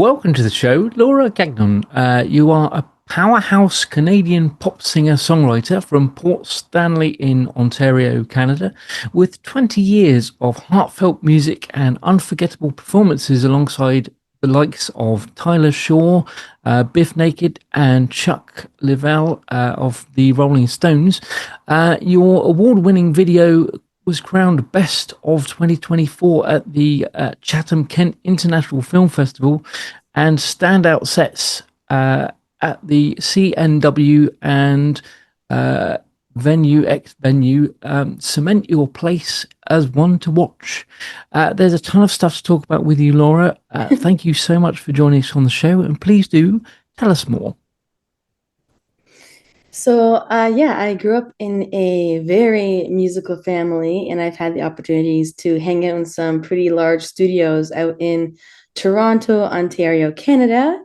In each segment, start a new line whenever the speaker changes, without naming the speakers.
Welcome to the show, Laura Gagnon. You are a powerhouse Canadian pop singer-songwriter from Port Stanley in Ontario, Canada, with 20 years of heartfelt music and unforgettable performances alongside the likes of Tyler Shaw, Bif Naked, and Chuck Leavell of the Rolling Stones. Your award-winning video was crowned Best of 2024 at the Chatham-Kent International Film Festival, and standout sets at the CMW and VENUEXVENUE cement your place as one to watch. There's a ton of stuff to talk about with you, Laura. Thank you so much for joining us on the show, and please do tell us more.
So, I grew up in a very musical family, and I've had the opportunities to hang out in some pretty large studios out in Toronto, Ontario, Canada.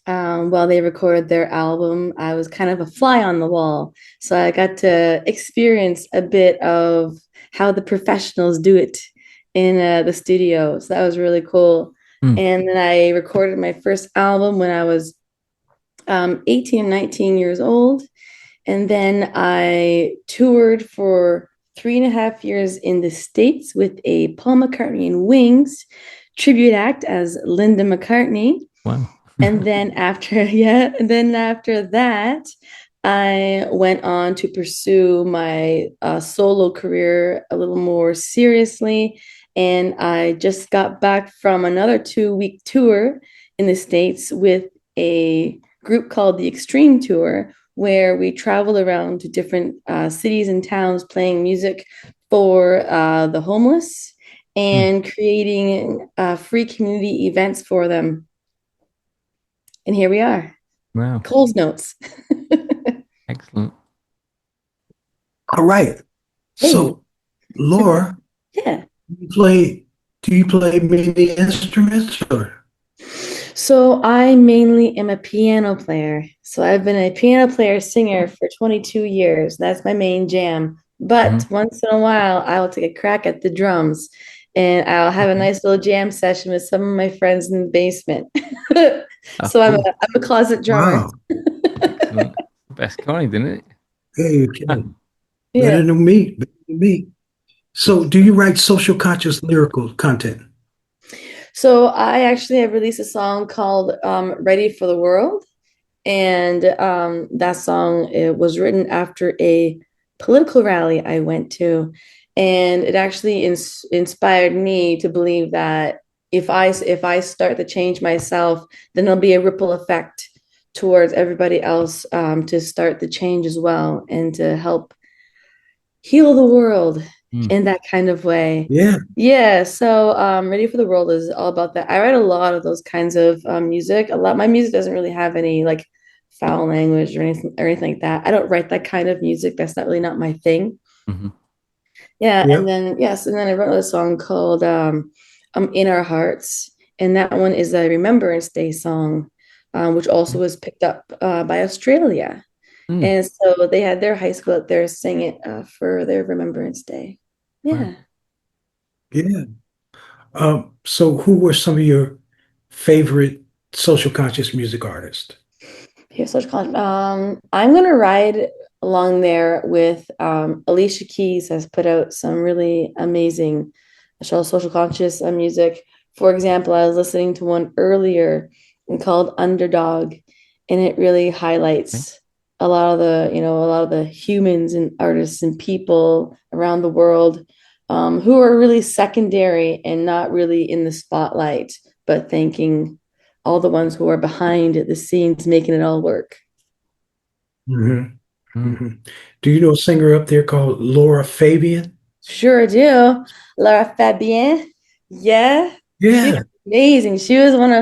While they recorded their album, I was kind of a fly on the wall. So I got to experience a bit of how the professionals do it in the studio. So that was really cool.
Mm.
And then I recorded my first album when I was 18, 19 years old. And then I toured for 3.5 years in the States with a Paul McCartney and Wings tribute act as Linda McCartney.
Wow.
And then after that, I went on to pursue my solo career a little more seriously. And I just got back from another 2-week tour in the States with a group called the Extreme Tour, where we traveled around to different cities and towns playing music for the homeless and creating free community events for them. And here we are.
Wow.
Cole's notes.
Excellent.
All right.
Hey.
So, Laura,
Yeah.
do you play many instruments or?
So I mainly am a piano player. So I've been a piano player singer for 22 years. That's my main jam. But once in a while, I will take a crack at the drums and I'll have a nice little jam session with some of my friends in the basement. So I'm a closet drummer.
Wow.
Best kind, isn't it?
Hey, okay.
Yeah.
Better than me. Better than me. So, do you write social conscious lyrical content?
So I actually have released a song called Ready for the World. And that song, it was written after a political rally I went to. And it actually inspired me to believe that if I start the change myself, then there'll be a ripple effect towards everybody else to start the change as well and to help heal the world in that kind of way.
Yeah.
Yeah, so Ready for the World is all about that. I write a lot of those kinds of music. My music doesn't really have any like foul language or anything like that. I don't write that kind of music. That's not my thing.
Mm-hmm.
Yeah,
Yep.
and then I wrote a song called In Our Hearts, and that one is a Remembrance Day song, which also was picked up by Australia. And so they had their high school out there sing it for their Remembrance Day. Yeah.
Yeah. So, who were some of your favorite social conscious music artists?
Here's such con. I'm gonna ride along there with Alicia Keys has put out some really amazing social conscious music. For example, I was listening to one earlier called Underdog, and it really highlights a lot of the humans and artists and people around the world who are really secondary and not really in the spotlight, but thanking all the ones who are behind the scenes making it all work.
Do you know a singer up there called Laura Fabian?
Sure do. Laura Fabian. Yeah. She's
Yeah.
amazing. She's like one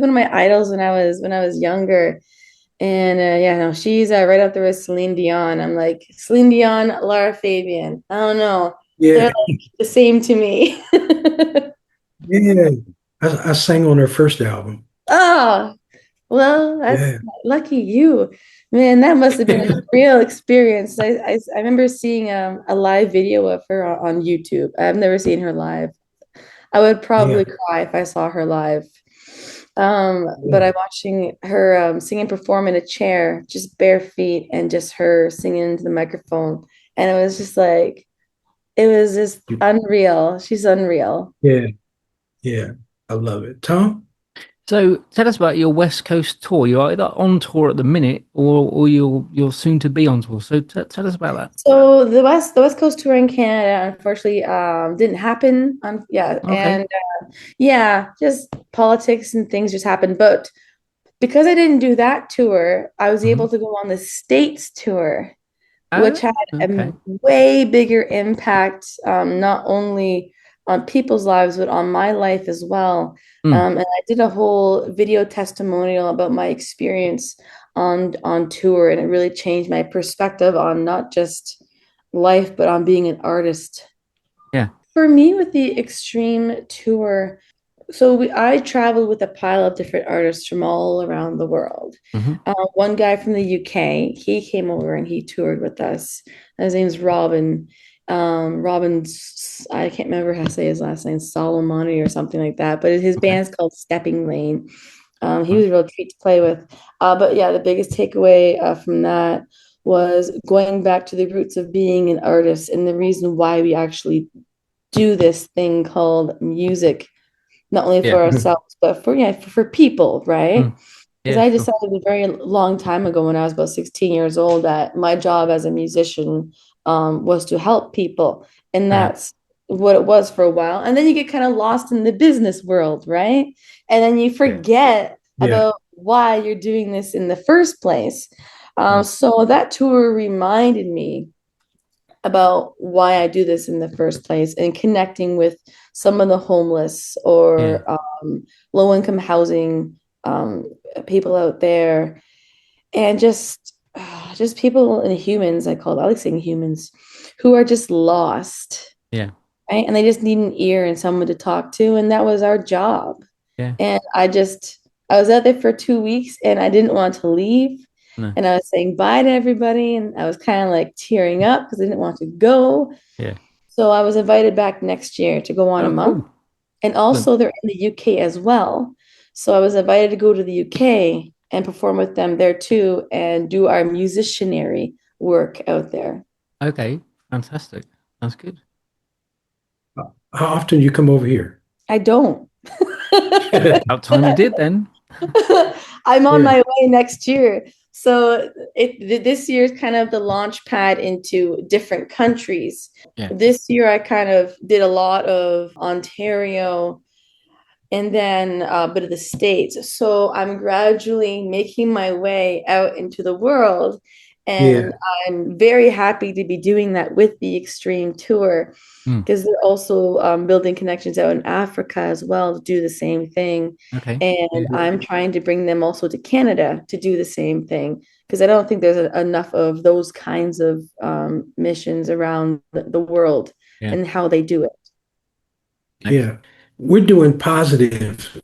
of my idols when I was younger. And no, she's right up there with Celine Dion. I'm like, Celine Dion, Laura Fabian. I don't know. They're
Yeah.
like the same to me.
Yeah. I sang on her first album.
Oh, well, that's
Yeah.
lucky you. Man, that must have been a real experience. I remember seeing a live video of her on YouTube. I've never seen her live. I would
Yeah.
probably cry if I saw her live. But
Yeah.
I'm watching her sing and perform in a chair, just bare feet, and just her singing into the microphone. And it was just like, it was just unreal. She's unreal.
Yeah. Yeah. I love it. Tom?
So tell us about your West Coast tour. You're either on tour at the minute, or you're soon to be on tour. So tell us about that.
So the West Coast tour in Canada, unfortunately, didn't happen. Yeah,
Okay.
and yeah, just politics and things just happened. But because I didn't do that tour, I was able
Hmm.
to go on the States tour, which
Oh,
had a
okay.
way bigger impact, not only on people's lives, but on my life as well.
Mm,
And I did a whole video testimonial about my experience on tour, and it really changed my perspective on not just life, but on being an artist.
yeah.
For me, with the Extreme tour, I traveled with a pile of different artists from all around the world.
Hmm.
One guy from the UK, he came over and he toured with us. His name's Robin. Robin's, I can't remember how to say his last name, Solomoni or something like that. But his
Okay.
band's called Stepping Lane. He was a real treat to play with. But yeah, the biggest takeaway from that was going back to the roots of being an artist and the reason why we actually do this thing called music, not only for
Yeah.
ourselves, but for people, right?
Mm,
Because
yeah.
I
Sure.
decided a very long time ago when I was about 16 years old that my job as a musician was to help people. And
Yeah.
that's what it was for a while. And then you get kind of lost in the business world, right? And then you forget
Yeah.
about why you're doing this in the first place.
Mm,
So that tour reminded me about why I do this in the first place and connecting with some of the homeless
yeah.
or low income housing people out there, and just people and humans. I like saying humans who are just lost,
Yeah.
right? And they just need an ear and someone to talk to, and that was our job.
Yeah.
And I was out there for 2 weeks and I didn't want to leave.
No.
And I was saying bye to everybody. And I was kind of like tearing up because I didn't want to go.
Yeah.
So I was invited back next year to go on a
Oh,
month.
cool.
And
Excellent.
also they're in the UK as well. So I was invited to go to the UK and perform with them there too and do our musicianary work out there.
Okay. Fantastic. Sounds good.
How often you come over here?
I don't.
About time you did then.
I'm on
Yeah.
my way next year. So this year is kind of the launch pad into different countries.
Yeah.
This year I kind of did a lot of Ontario and then a bit of the States. So I'm gradually making my way out into the world.
Yeah.
And I'm very happy to be doing that with the Extreme Tour
Mm,
because they're also building connections out in Africa as well to do the same thing.
okay.
And
Yeah.
I'm trying to bring them also to Canada to do the same thing because I don't think there's enough of those kinds of missions around the world
Yeah.
and how they do it.
Excellent.
Yeah. We're doing positive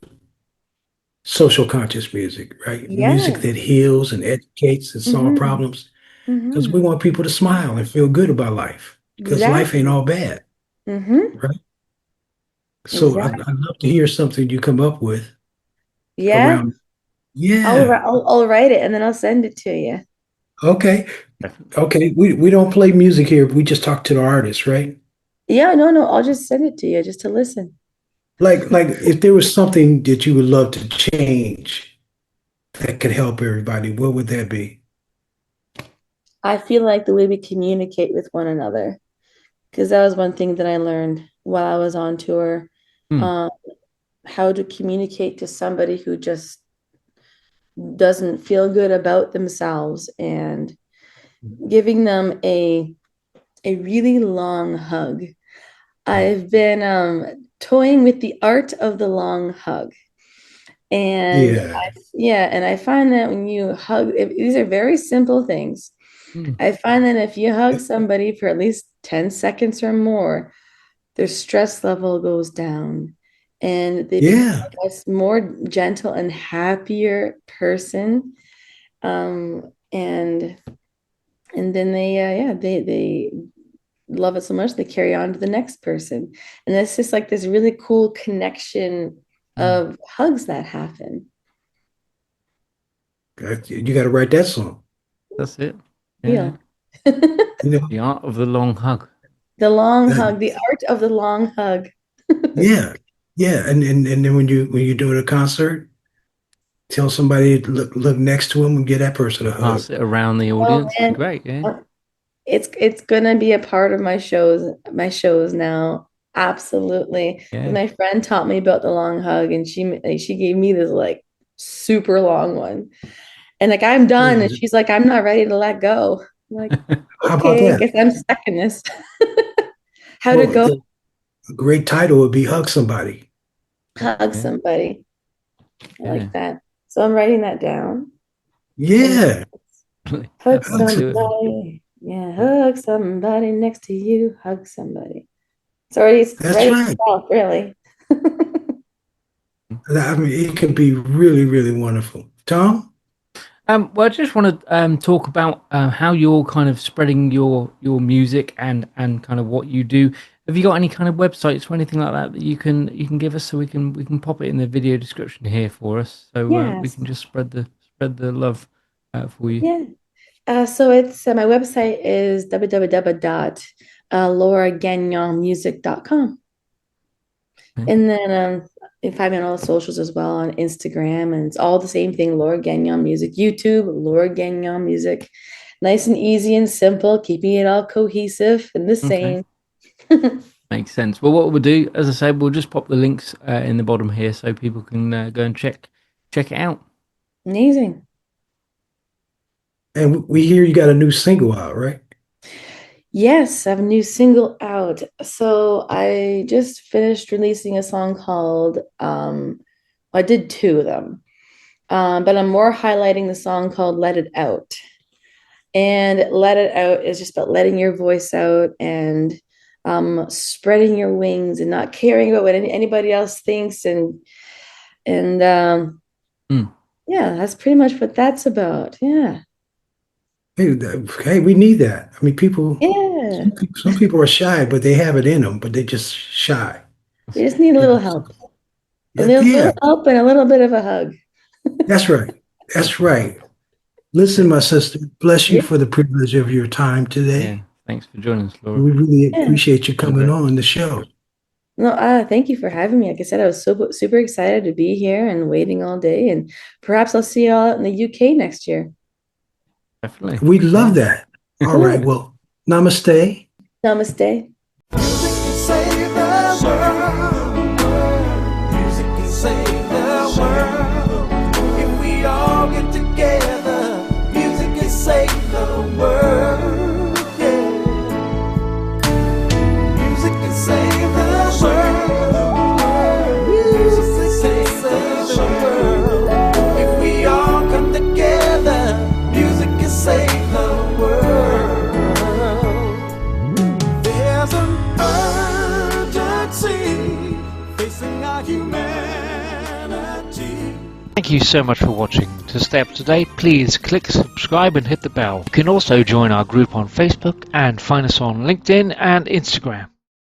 social conscious music, right? Music
Yes.
that heals and educates and solve
Mm-hmm.
problems because we
Mm-hmm.
want people to smile and feel good about life because life ain't
Exactly.
all bad,
Mm-hmm.
right? So
Exactly.
I'd love to hear something you come up with
Yeah.
around. Yeah.
I'll write it and then I'll send it to you.
Okay.
Definitely.
Okay. We don't play music here. We just talk to the artists, right?
Yeah, no, no, I'll just send it to you just to listen.
Like if there was something that you would love to change that could help everybody, what would that be?
I feel like the way we communicate with one another, because that was one thing that I learned while I was on tour,
Mm,
um, how to communicate to somebody who just doesn't feel good about themselves and giving them a really long hug. I've been toying with the art of the long hug. And
Yeah.
yeah, and I find that when you hug, these are very simple things.
mm,
I find that if you hug somebody for at least 10 seconds or more, their stress level goes down and they become
Yeah.
a more gentle and happier person. And then they love it so much they carry on to the next person. And it's just like this really cool connection of hugs that happen.
You got to write that song.
That's it.
Yeah.
You know,
The art of the long hug.
The long hug, the art of the long hug.
yeah, yeah, and then when you're doing a concert, tell somebody to look next to them and give that person a hug.
Pass it around the audience.
Oh,
Great, yeah.
It's gonna be a part of my shows now. Absolutely.
Yeah.
My friend taught me about the long hug, and she gave me this like super long one. And like I'm done, and she's like, I'm not ready to let go. I'm like,
How about
okay, I
that?
guess I'm stuck in this. How to go
A great title would be Hug Somebody.
hug somebody. I like that. So I'm writing that down.
Yeah.
Hug somebody. Yeah, hug somebody next to you. Hug somebody. It's already
That's
itself, really.
I mean, it can be really, really wonderful. Tom?
Well, I just want to talk about how you're kind of spreading your music and kind of what you do. Have you got any kind of websites or anything like that that you can give us, so we can pop it in the video description here for us, so we can just spread the love for you.
Yeah. So it's my website is www.lauragagnonmusic.com. And then you can find me on all the socials as well, on Instagram, and it's all the same thing, Laura Gagnon Music. YouTube, Laura Gagnon Music. Nice and easy and simple, keeping it all cohesive and the same.
Makes sense. Well, what we'll do, as I said, we'll just pop the links in the bottom here so people can go and check it out.
Amazing.
And we hear you got a new single out, right?
Yes, I have a new single out. So I just finished releasing a song called, I did two of them, but I'm more highlighting the song called Let It Out. And Let It Out is just about letting your voice out and spreading your wings and not caring about what anybody else thinks. And yeah, that's pretty much what that's about. Yeah.
Hey, we need that. I mean, people.
Yeah.
Some people are shy, but they have it in them, but they're just shy.
They just need a little help. A little help and a little bit of a hug.
That's right. That's right. Listen, my sister, bless you for the privilege of your time today.
Yeah. Thanks for joining us, Laura.
We really appreciate you coming on the show.
No, thank you for having me. Like I said, I was super excited to be here and waiting all day. And perhaps I'll see you all out in the UK next year.
Definitely.
We'd love that. All right. Well, namaste.
Namaste.
Music can save the world. Music can save the world. If we all get together, music can save the world. Yeah. Music can save the world. Music can save the world. If we all come together, music can save the world. There's an urgency facing our humanity.
Thank you so much for watching. To stay up to date, please click subscribe and hit the bell. You can also join our group on Facebook and find us on LinkedIn and Instagram.